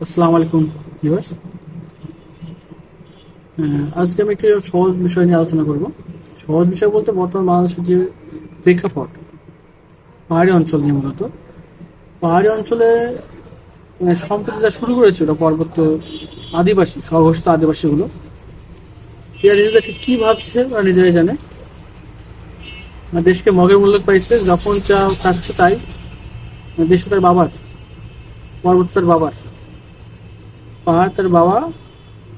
আসসালামু আলাইকুম ভিউয়ার্স। আজকে আমি একটি সহজ বিষয় নিয়ে আলোচনা করব। সহজ বিষয় বলতে বর্তমান বাংলাদেশের যে প্রেক্ষাপট, পাহাড়ি অঞ্চল নিয়ে মূলত। পাহাড়ি অঞ্চলে সম্প্রতি যা শুরু করেছিল পার্বত্য আদিবাসী, স্বঘোষিত আদিবাসীগুলো, এরা নিজেদেরকে কি ভাবছে ওরা নিজেরাই জানে। দেশকে মগের মূল্য পাইছে, যখন চাচ্ছে তাই। দেশটা তার বাবার, পর্বত তার বাবার, পাহাড় তার বাবা,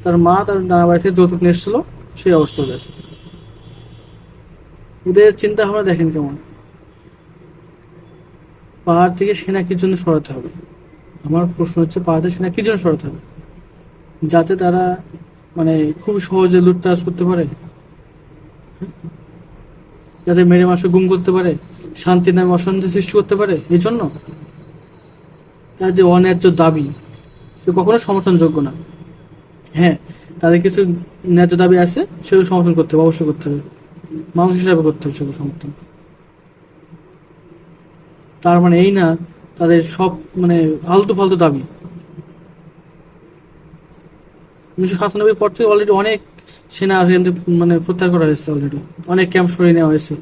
তার মা তার নানা বাড়ি থেকে যৌতুক নিয়ে এসেছিল, সেই অবস্থা ওদের। ওদের চিন্তা ভাবনা দেখেন কেমন। পাহাড় থেকে সেনা কি জন্য সরাতে হবে? আমার প্রশ্ন হচ্ছে, পাহাড় থেকে সেনা কি জন্য সরাতে হবে? যাতে তারা খুব সহজে লুটতরাজ করতে পারে, যাতে মেরে মাসে গুম করতে পারে, শান্তির নামে অশান্তি সৃষ্টি করতে পারে। এই জন্য তার যে অন্যায্য দাবি, সে কখনো সমর্থনযোগ্য না। হ্যাঁ, তাদের কিছু ন্যায্য দাবি আছে, সেগুলো সমর্থন করতে হবে, অবশ্যই করতে হবে, মানুষ হিসাবে করতে হবে সেগুলো সমর্থন। তার মানে এই না তাদের সব আলতু ফালতু দাবি। 1997 পর থেকে অলরেডি অনেক সেনা কিন্তু প্রত্যাহার করা হয়েছে, অলরেডি অনেক ক্যাম্প সরিয়ে নেওয়া হয়েছে।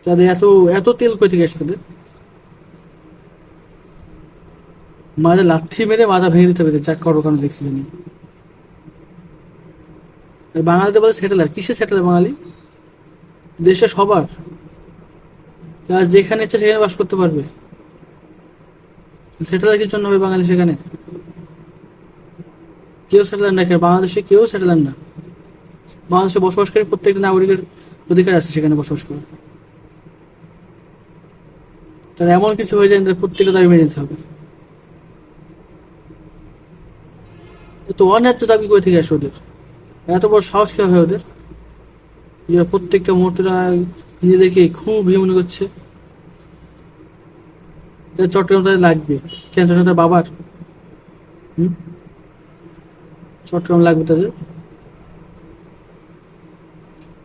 তাদের এত এত তেল কই থেকে আসছে? তাদের মাঝে লাথি মেরে মাথা ভেঙে দিতে হবে, যা করো কেন দেখছি জানি। আর বাঙালিতে বলে সেটেলার, কিসে সেটেলার বাঙালি? দেশটা সবার, যারা যেখানে ইচ্ছে সেখানে বাস করতে পারবে। সেটেলার কি জন্য হবে বাঙালি সেখানে? কেউ সেটেলার না, বাংলাদেশে কেউ সেটেলার না। বাংলাদেশে বসবাসকারী প্রত্যেকটা নাগরিকের অধিকার আছে সেখানে বসবাস করার। তার এমন কিছু হয়ে যায় প্রত্যেকটা দাবি মেনে নিতে হবে। তো অন্যায্য দাবি করে থেকে আসে ওদের, এত বড় সাহস কেউ হয় ওদের, যে প্রত্যেকটা মুহূর্তটা নিজেদেরকে খুব মনে করছে। চট্টগ্রাম তাদের লাগবে কেন? চট্টগ্রাম তার বাবার। চট্টগ্রাম লাগবে তাদের।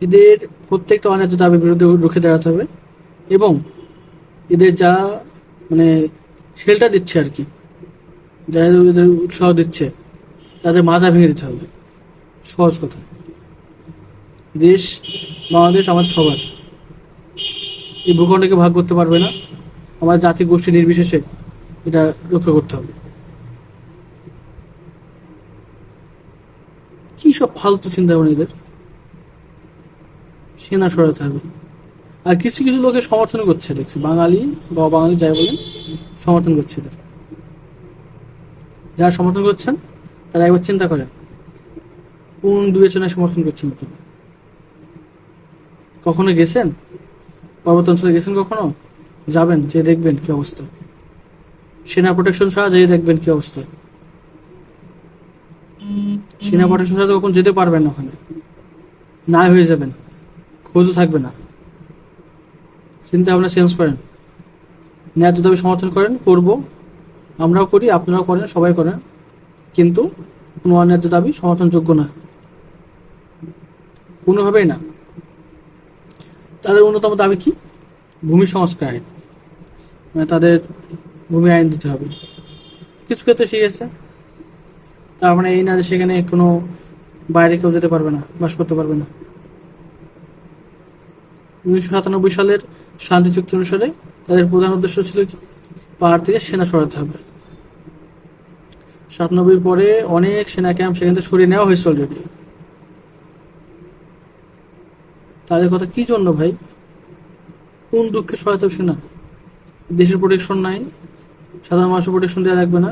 এদের প্রত্যেকটা অন্যায্য দাবির বিরুদ্ধে রুখে দাঁড়াতে হবে, এবং এদের যা শেল্টার দিচ্ছে আর কি, যারা এদের উৎসাহ দিচ্ছে, তাদের মাথা ভেঙে দিতে হবে। সহজ কথা। দেশ, বাংলাদেশ আমাদের সবার। এই ভূখণ্ডকে ভাগ করতে পারবে না, আমার জাতি গোষ্ঠী নির্বিশেষে এটা রক্ষা করতে হবে। কি সব ফালতু চিন্তা ভাবনা এদের! সেনা সরাতে হবে। আর কিছু কিছু লোকের সমর্থন করছে দেখছি, বাঙালি বা বাঙালি যাই বলেন, সমর্থন করছে এদের। যারা সমর্থন করছেন তারা একবার চিন্তা করেন কোন বিবেচনায় সমর্থন করছেন আপনারা। কখনো গেছেন পর্বত অঞ্চলে? গেছেন কখনো? যাবেন, যে দেখবেন কি অবস্থা। সেনা প্রোটেকশন ছাড়া যেয়ে দেখবেন কি অবস্থা। সেনা প্রোটেকশন ছাড়া কখন যেতে পারবেন না, ওখানে না হয়ে যাবেন, খোঁজও থাকবে না। চিন্তা ভাবনা চেঞ্জ করেন, ন্যায্য দাবি সমর্থন করেন, করব, আমরাও করি, আপনারাও করেন, সবাই করেন, কিন্তু কোনো অন্যায্য দাবি সমর্থনযোগ্য না, কোনোভাবেই না। তাদের অন্যতম দাবি কি? ভূমি সংস্কার আইন, তাদের ভূমি আইন দিতে হবে। কিছু ক্ষেত্রে ঠিক আছে, তার মানে এই না যে সেখানে কোনো বাইরে কেউ যেতে পারবে না, বাস করতে পারবে না। 1997 সালের শান্তি চুক্তি অনুসারে তাদের প্রধান উদ্দেশ্য ছিল কি? পাহাড় থেকে সেনা সরাতে হবে। 97 পরে অনেক সেনা ক্যাম্প সেখান থেকে সরিয়ে নেওয়া হয়েছে অলরেডি। তাদের কথা কি জন্য ভাই? কোন দুঃখে সহায়তা সেনা? দেশের প্রোটেকশন নাই, সাধারণ মানুষের প্রোটেকশন দেওয়া লাগবে না।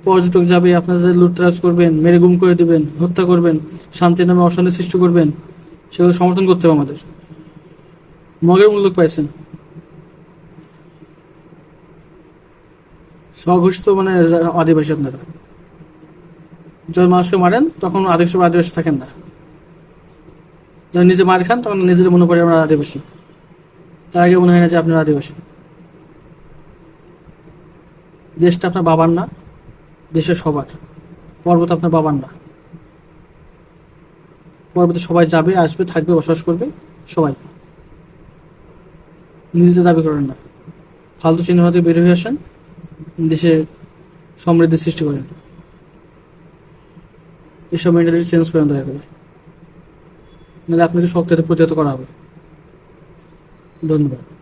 পর্যটক যাবে, আপনাদের লুটতরাজ করবেন, মেরে গুম করে দিবেন, হত্যা করবেন, শান্তির নামে অশান্তি সৃষ্টি করবেন, সেগুলো সমর্থন করতে হবে আমাদের। মগের মূল্য পাইছেন। স্বঘোষিত আদিবাসী আপনারা। যখন মানুষকে মারেন তখন আদিবাসী থাকেন না, যখন নিজে মার খান তখন নিজেদের মনে করে আমরা আদিবাসী। তার আগে মনে হয় না যে আপনারা আদিবাসী। দেশটা আপনার বাবার না, দেশের সবার। পর্বত আপনার বাবার না। পর্বতে সবাই যাবে, আসবে, থাকবে, বসবাস করবে, সবাই। নিজেদের দাবি করেন না, ফালতু চিন্তা থেকে বের হয়ে আসেন, দেশে সমৃদ্ধি সৃষ্টি করেন। এসব মেন্টালিটি চেঞ্জ করেন দয়া করে, নাহলে আপনাকে শক্ত হাতে প্রতিহত করা হবে। ধন্যবাদ।